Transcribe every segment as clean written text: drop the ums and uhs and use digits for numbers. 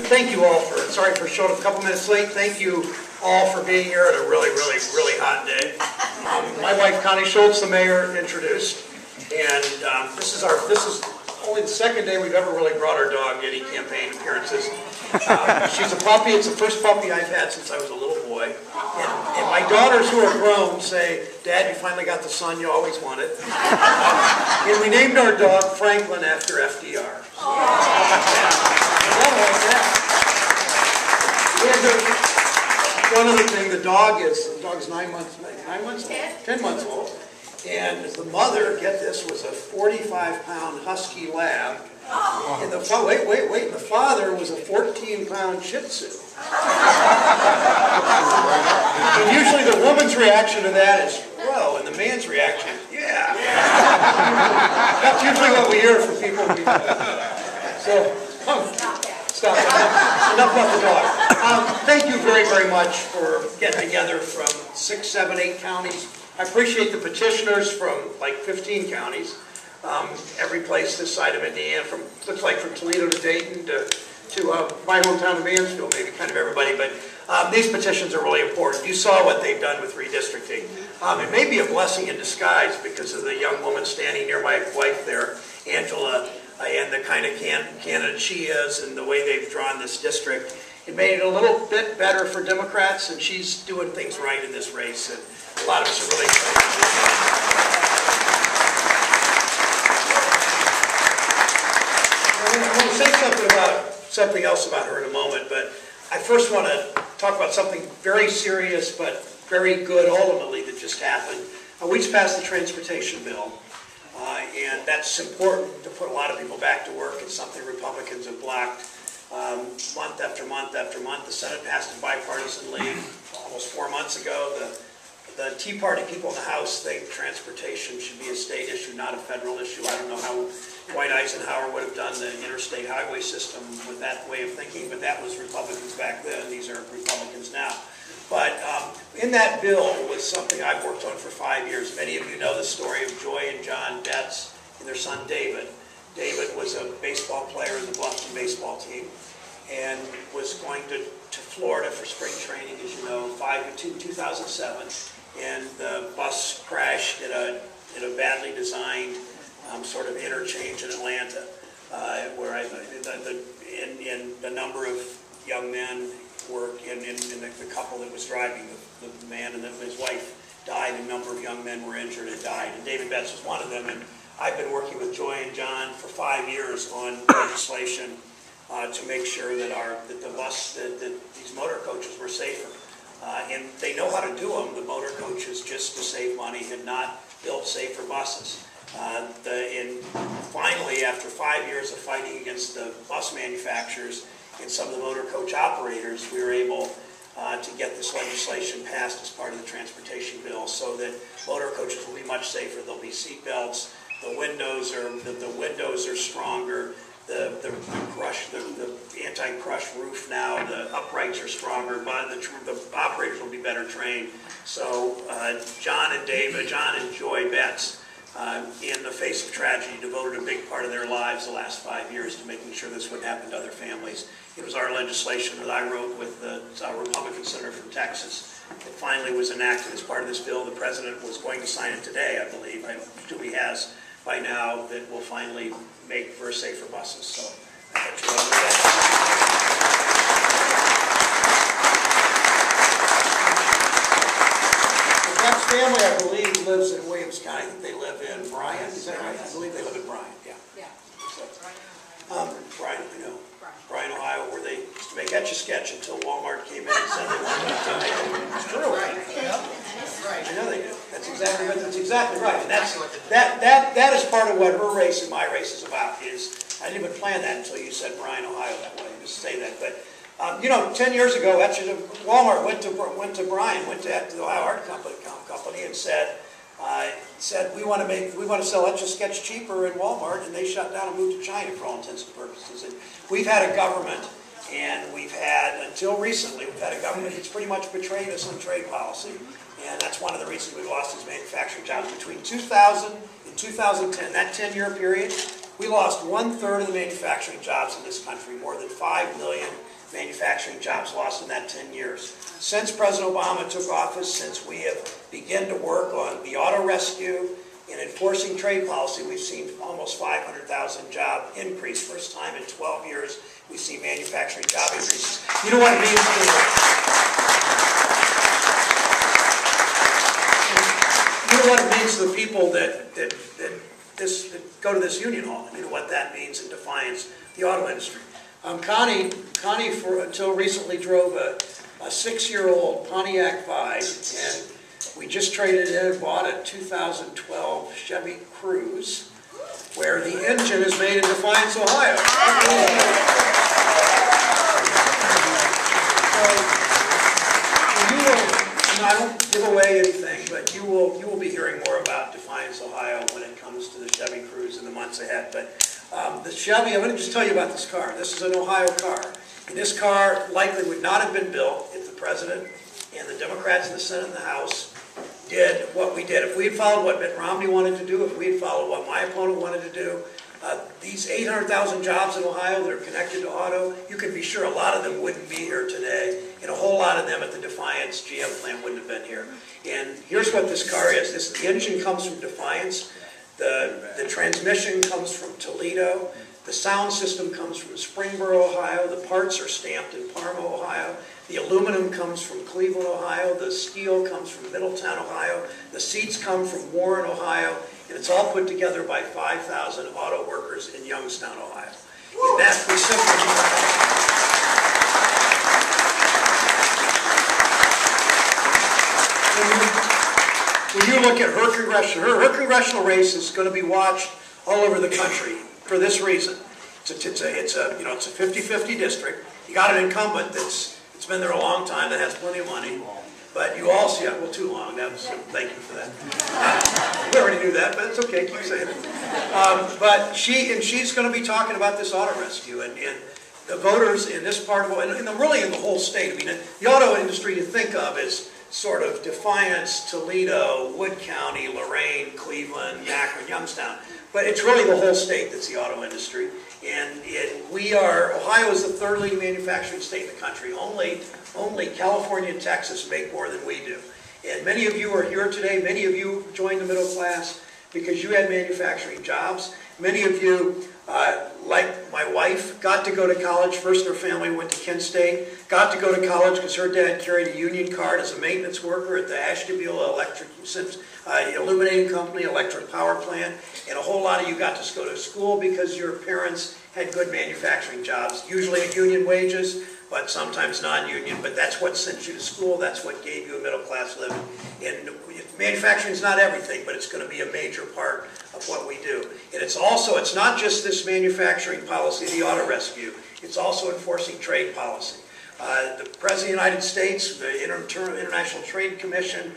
thank you all for, sorry for showing up a couple minutes late. Thank you all for being here at a really hot day. My wife Connie Schultz, the mayor, introduced, and this is only the second day we've ever really brought our dog any campaign appearances. She's a puppy. It's the first puppy I've had since I was a little boy. And my daughters who are grown say, "Dad, you finally got the son you always wanted." And we named our dog Franklin after FDR. One other thing, the dog's 10 months old. And the mother, get this, was a 45-pound husky lab. And the the father was a 14-pound Shih Tzu. And usually the woman's reaction to that is, whoa, and the man's reaction, yeah. That's usually what we hear from people. So, stop. Enough about the dog. Thank you very much for getting together from 6, 7, 8 counties. I appreciate the petitioners from like 15 counties. Every place this side of Indiana, looks like from Toledo to Dayton to my hometown of Mansfield, maybe kind of everybody. But these petitions are really important. You saw what they've done with redistricting. It may be a blessing in disguise because of the young woman standing near my wife there, Angela, and the kind of candidate she is and the way they've drawn this district. It made it a little bit better for Democrats, and she's doing things right in this race. And a lot of us are really excited. I want to say something else about her in a moment, but I first want to talk about something very serious but very good ultimately that just happened. We just passed the transportation bill, and that's important to put a lot of people back to work. It's something Republicans have blocked month after month after month. The Senate passed it bipartisanly almost 4 months ago. The Tea Party people in the House think transportation should be a state issue, not a federal issue. I don't know how Dwight Eisenhower would have done the interstate highway system with that way of thinking, but that was Republicans back then. These are Republicans now. But in that bill was something I've worked on for 5 years. Many of you know the story of Joy and John Betts and their son David. David was a baseball player in the Bluffton baseball team and was going to Florida for spring training, as you know, 2007. And the bus crashed at a badly designed sort of interchange in Atlanta, where a number of young men were in the couple that was driving, the man and his wife died, and a number of young men were injured and died, and David Betts was one of them. And I've been working with Joy and John for 5 years on legislation to make sure that these motor coaches were safer. And they know how to do them. The motor coaches, just to save money, had not built safer buses. And finally, after 5 years of fighting against the bus manufacturers and some of the motor coach operators, we were able to get this legislation passed as part of the transportation bill so that motor coaches will be much safer. There'll be seat belts. The windows are stronger. The anti-crush roof now, the uprights are stronger, but the operators will be better trained. So John and Joy Betts, in the face of tragedy, devoted a big part of their lives the last 5 years to making sure this wouldn't happen to other families. It was our legislation that I wrote with the Republican senator from Texas that finally was enacted as part of this bill. The president was going to sign it today, I believe. I'm sure he has by now, that will finally make for safer buses. So I bet you all know that. The Betts family, I believe, lives in Williams County. I think they live in Bryan. Is that right? I believe they live in Bryan. Yeah. So, Bryan, I know. Bryan, Ohio, where they used to make Etch-a-Sketch until Walmart came in and said they wanted to make it. It's true. Right. I know they do. That's exactly right. And that is part of what her race and my race is about. I didn't even plan that until you said Bryan, Ohio that way. Just say that. But 10 years ago, Walmart went to Bryan, went to the Ohio Art Company, and said we want to sell Etch-a-Sketch cheaper in Walmart, and they shut down and moved to China for all intents and purposes. And we've had a government, and until recently, we've had a government that's pretty much betrayed us on trade policy. And that's one of the reasons we lost these manufacturing jobs. Between 2000 and 2010, that 10-year period, we lost 1/3 of the manufacturing jobs in this country. More than 5 million manufacturing jobs lost in that 10 years. Since President Obama took office, since we have begun to work on the auto rescue and enforcing trade policy, we've seen almost 500,000 job increase. First time in 12 years we see manufacturing job increases. You know what it means to the people that go to this union hall. You know what that means in Defiance, the auto industry. Connie until recently drove a 6-year-old Pontiac Vibe, and we just traded in and bought a 2012 Chevy Cruze, where the engine is made in Defiance, Ohio. I don't give away anything, but you will be hearing more about Defiance, Ohio when it comes to the Chevy Cruze in the months ahead. But the Chevy, I'm going to just tell you about this car. This is an Ohio car. And this car likely would not have been built if the President and the Democrats in the Senate and the House did what we did. If we had followed what Mitt Romney wanted to do, if we had followed what my opponent wanted to do, these 800,000 jobs in Ohio that are connected to auto, you can be sure a lot of them wouldn't be here today, and a whole lot of them at the Defiance GM plant wouldn't have been here. And here's what this car is. The engine comes from Defiance, the transmission comes from Toledo, the sound system comes from Springboro, Ohio, the parts are stamped in Parma, Ohio, the aluminum comes from Cleveland, Ohio, the steel comes from Middletown, Ohio, the seats come from Warren, Ohio, and it's all put together by 5,000 auto workers in Youngstown, Ohio. And that we simply when you look at her congressional race is going to be watched all over the country for this reason. It's a 50-50 district. You got an incumbent it's been there a long time, that has plenty of money. But you also, well, too long. Thank you for that. We already knew that, but it's okay. Keep saying it. But she's going to be talking about this auto rescue and the voters in this part of, and really in the whole state. I mean, the auto industry you think of is sort of Defiance, Toledo, Wood County, Lorain, Cleveland, Akron, Youngstown. But it's really the whole state that's the auto industry. And Ohio is the third leading manufacturing state in the country. Only California and Texas make more than we do. And many of you are here today. Many of you joined the middle class because you had manufacturing jobs. Many of you, like my wife, got to go to college. First in her family went to Kent State. Got to go to college because her dad carried a union card as a maintenance worker at the Ashtabula Illuminating Company, electric power plant. And a whole lot of you got to go to school because your parents had good manufacturing jobs, usually at union wages, but sometimes non-union. But that's what sent you to school. That's what gave you a middle-class living. And manufacturing is not everything, but it's going to be a major part of what we do. And it's not just this manufacturing policy, the auto rescue. It's also enforcing trade policy. The President of the United States, the International Trade Commission,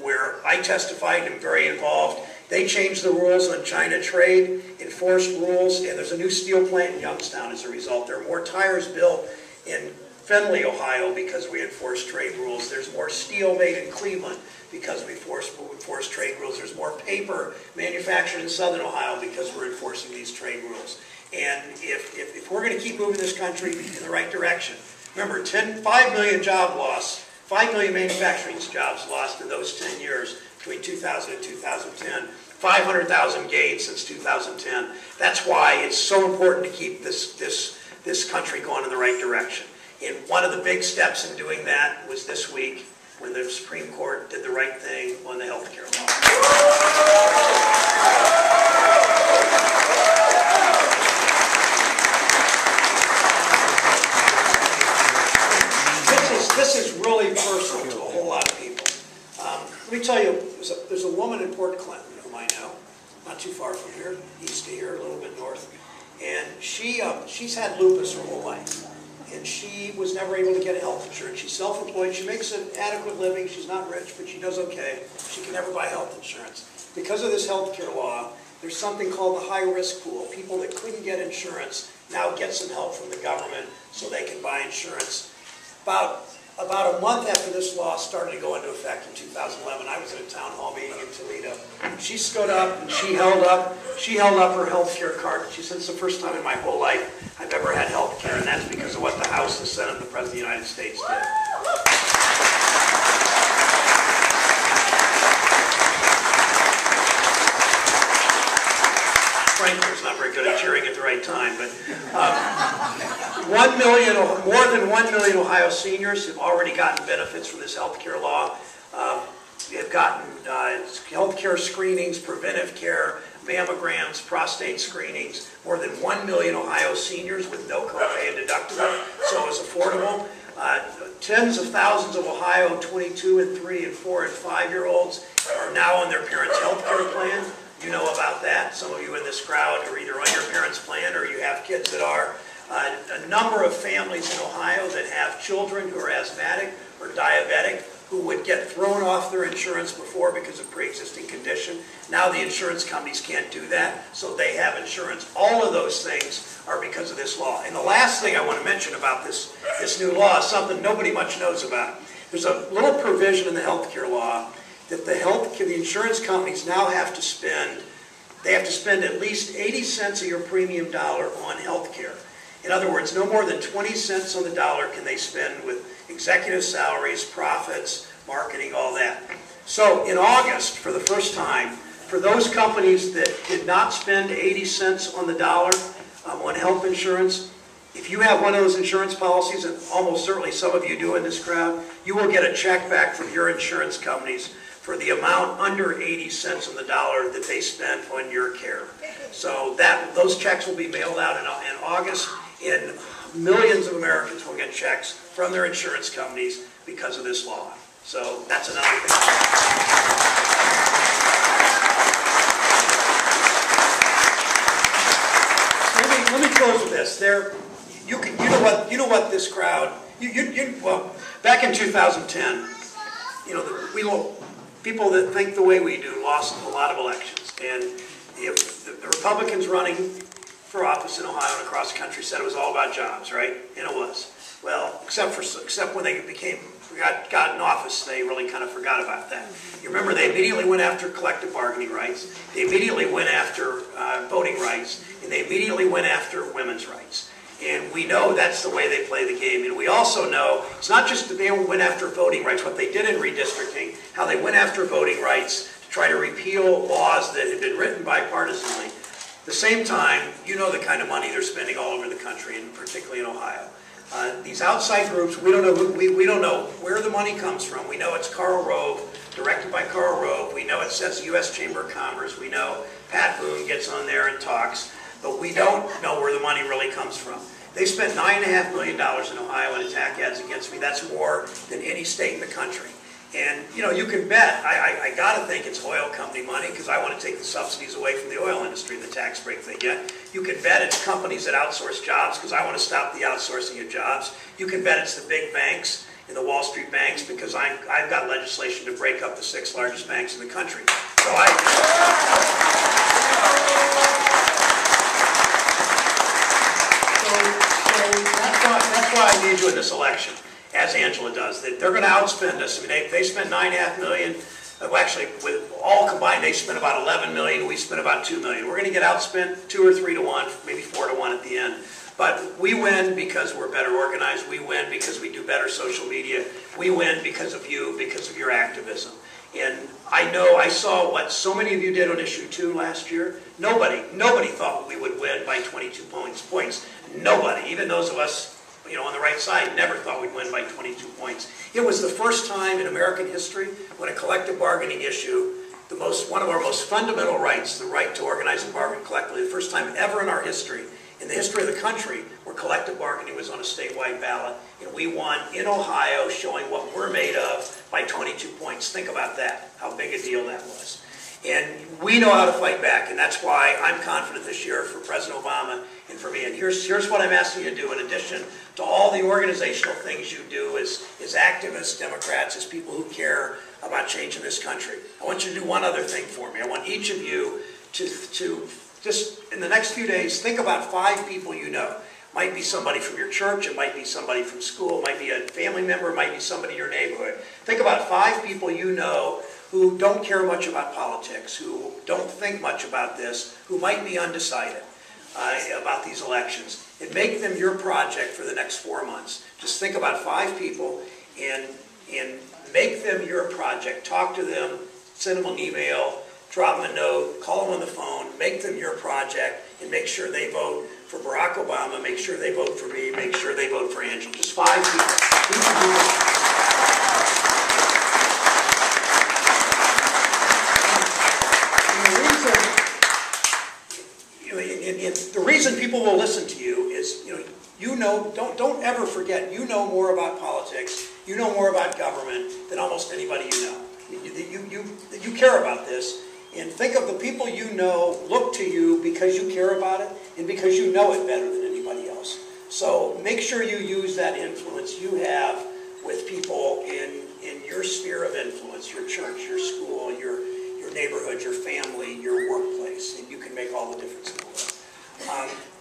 where I testified and am very involved, they changed the rules on China trade, enforced rules, and there's a new steel plant in Youngstown as a result. There are more tires built in Findlay, Ohio because we enforce trade rules. There's more steel made in Cleveland because we enforce trade rules. There's more paper manufactured in Southern Ohio because we're enforcing these trade rules. And if we're going to keep moving this country in the right direction, remember, 5 million job loss, 5 million manufacturing jobs lost in those 10 years between 2000 and 2010, 500,000 gains since 2010. That's why it's so important to keep this country going in the right direction. And one of the big steps in doing that was this week when the Supreme Court did the right thing on the health care law. This is really personal to a whole lot of people. Let me tell you, there's a woman in Port Clinton whom I know, not too far from here, east of here, a little bit north, and she's had lupus her whole life, and she was never able to get health insurance. She's self-employed. She makes an adequate living. She's not rich, but she does okay. She can never buy health insurance. Because of this health care law, there's something called the high-risk pool. People that couldn't get insurance now get some help from the government so they can buy insurance. About a month after this law started to go into effect in 2011, I was at a town hall meeting in Toledo. She stood up and she held up her health care card. She said, it's the first time in my whole life I've ever had health care, and that's because of what the House House, the Senate, and the President of the United States did. Franklin's not very good at cheering at the right time, but 1 million, or more than 1 million Ohio seniors have already gotten benefits from this health care law. They've gotten health care screenings, preventive care, mammograms, prostate screenings. More than 1 million Ohio seniors with no copay and deductible, so it was affordable. Tens of thousands of Ohio 22 and 3 and 4 and 5-year-olds are now on their parents' health care plan. You know about that. Some of you in this crowd are either on your parents' plan or you have kids that are. A number of families in Ohio that have children who are asthmatic or diabetic who would get thrown off their insurance before because of pre-existing condition. Now the insurance companies can't do that, so they have insurance. All of those things are because of this law. And the last thing I want to mention about this new law is something nobody much knows about. There's a little provision in the health care law that the insurance companies now have to spend, they have to spend at least 80 cents of your premium dollar on health care. In other words, no more than 20 cents on the dollar can they spend with executive salaries, profits, marketing, all that. So in August, for the first time, for those companies that did not spend 80 cents on the dollar on health insurance, if you have one of those insurance policies, and almost certainly some of you do in this crowd, you will get a check back from your insurance companies for the amount under 80 cents on the dollar that they spent on your care. So those checks will be mailed out in August, and millions of Americans will get checks from their insurance companies because of this law. So that's another thing. Let me close with this. You know what this crowd. Well, back in 2010, people that think the way we do lost a lot of elections, and the Republicans running for office in Ohio and across the country said it was all about jobs, right? And it was. Well, except when they got in office, they really kind of forgot about that. You remember they immediately went after collective bargaining rights, they immediately went after voting rights, and they immediately went after women's rights. And we know that's the way they play the game. And we also know it's not just that they went after voting rights, what they did in redistricting, how they went after voting rights to try to repeal laws that had been written bipartisanly. At the same time, you know the kind of money they're spending all over the country, and particularly in Ohio. These outside groups, we don't know where the money comes from. We know it's Karl Rove, directed by Karl Rove. We know it says U.S. Chamber of Commerce. We know Pat Boone gets on there and talks. But we don't know where the money really comes from. They spent $9.5 million in Ohio in attack ads against me. That's more than any state in the country. And, you can bet, I got to think it's oil company money because I want to take the subsidies away from the oil industry, the tax break they get. You can bet it's companies that outsource jobs because I want to stop the outsourcing of jobs. You can bet it's the big banks and the Wall Street banks because I've got legislation to break up the 6 largest banks in the country. So that's why I need you in this election, as Angela does. They're going to outspend us. I mean, they spend $9.5 million. Well, actually, with all combined, they spent about $11 million. We spent about $2 million. We're going to get outspent 2 or 3 to 1, maybe 4 to 1 at the end. But we win because we're better organized. We win because we do better social media. We win because of you, because of your activism. And I saw what so many of you did on issue 2 last year. Nobody thought we would win by 22 points. Nobody, even those of us, on the right side, never thought we'd win by 22 points. It was the first time in American history when a collective bargaining issue, one of our most fundamental rights, the right to organize and bargain collectively, the first time ever in our history, in the history of the country, where collective bargaining was on a statewide ballot, and we won in Ohio, showing what we're made of by 22 points. Think about that, how big a deal that was. And we know how to fight back, and that's why I'm confident this year for President Obama and for me. And here's what I'm asking you to do, in addition to all the organizational things you do as activists, Democrats, as people who care about changing this country. I want you to do one other thing for me. I want each of you to just, in the next few days, think about 5 people you know. Might be somebody from your church, it might be somebody from school, it might be a family member, it might be somebody in your neighborhood. Think about 5 people you know who don't care much about politics, who don't think much about this, who might be undecided about these elections. and make them your project for the next 4 months. Just think about 5 people and make them your project. Talk to them, send them an email, drop them a note, call them on the phone, make them your project, and make sure they vote for Barack Obama, make sure they vote for me, make sure they vote for Angela. Just 5 people. The reason people will listen to you is, don't ever forget, you know more about politics, you know more about government than almost anybody you know. You care about this, and think of the people you know look to you because you care about it and because you know it better than anybody else. So make sure you use that influence you have with people in your sphere of influence, your church, your school, your neighborhood, your family, your workplace, and you can make all the difference in the world.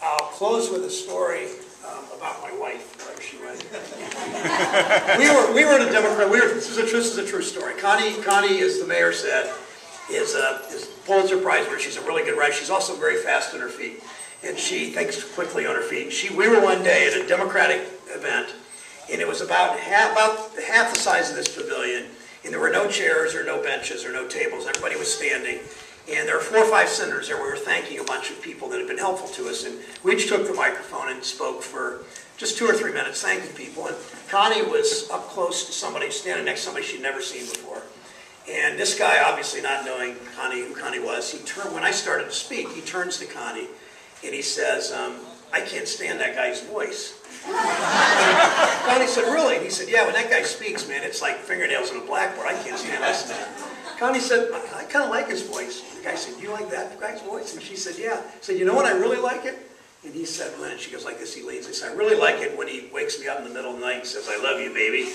I'll close with a story about my wife. Where she went. we were in a Democrat. This is a true story. Connie, as the mayor said, is Pulitzer Prize winner. She's a really good writer. She's also very fast on her feet, and she thinks quickly on her feet. We were one day at a Democratic event, and it was about half the size of this pavilion, and there were no chairs or no benches or no tables. Everybody was standing. And there were 4 or 5 senators there. We were thanking a bunch of people that had been helpful to us. And we each took the microphone and spoke for just 2 or 3 minutes thanking people. And Connie was up close to somebody, standing next to somebody she'd never seen before. And this guy, obviously not knowing who Connie was, when I started to speak, he turns to Connie and he says, I can't stand that guy's voice. Connie said, really? And he said, yeah, when that guy speaks, man, it's like fingernails on a blackboard. I can't stand listening to him. Connie said, I kind of like his voice. The guy said, do you like that guy's voice? And she said, yeah. He said, you know when I really like it? And he said, when? She goes like this, he leans. He said, I really like it when he wakes me up in the middle of the night and says, I love you, baby.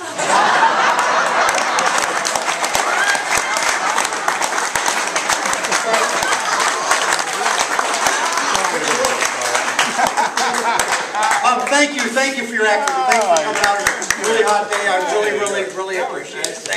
Thank you for your activity. Thank you for coming out on a really hot day. I really appreciate it.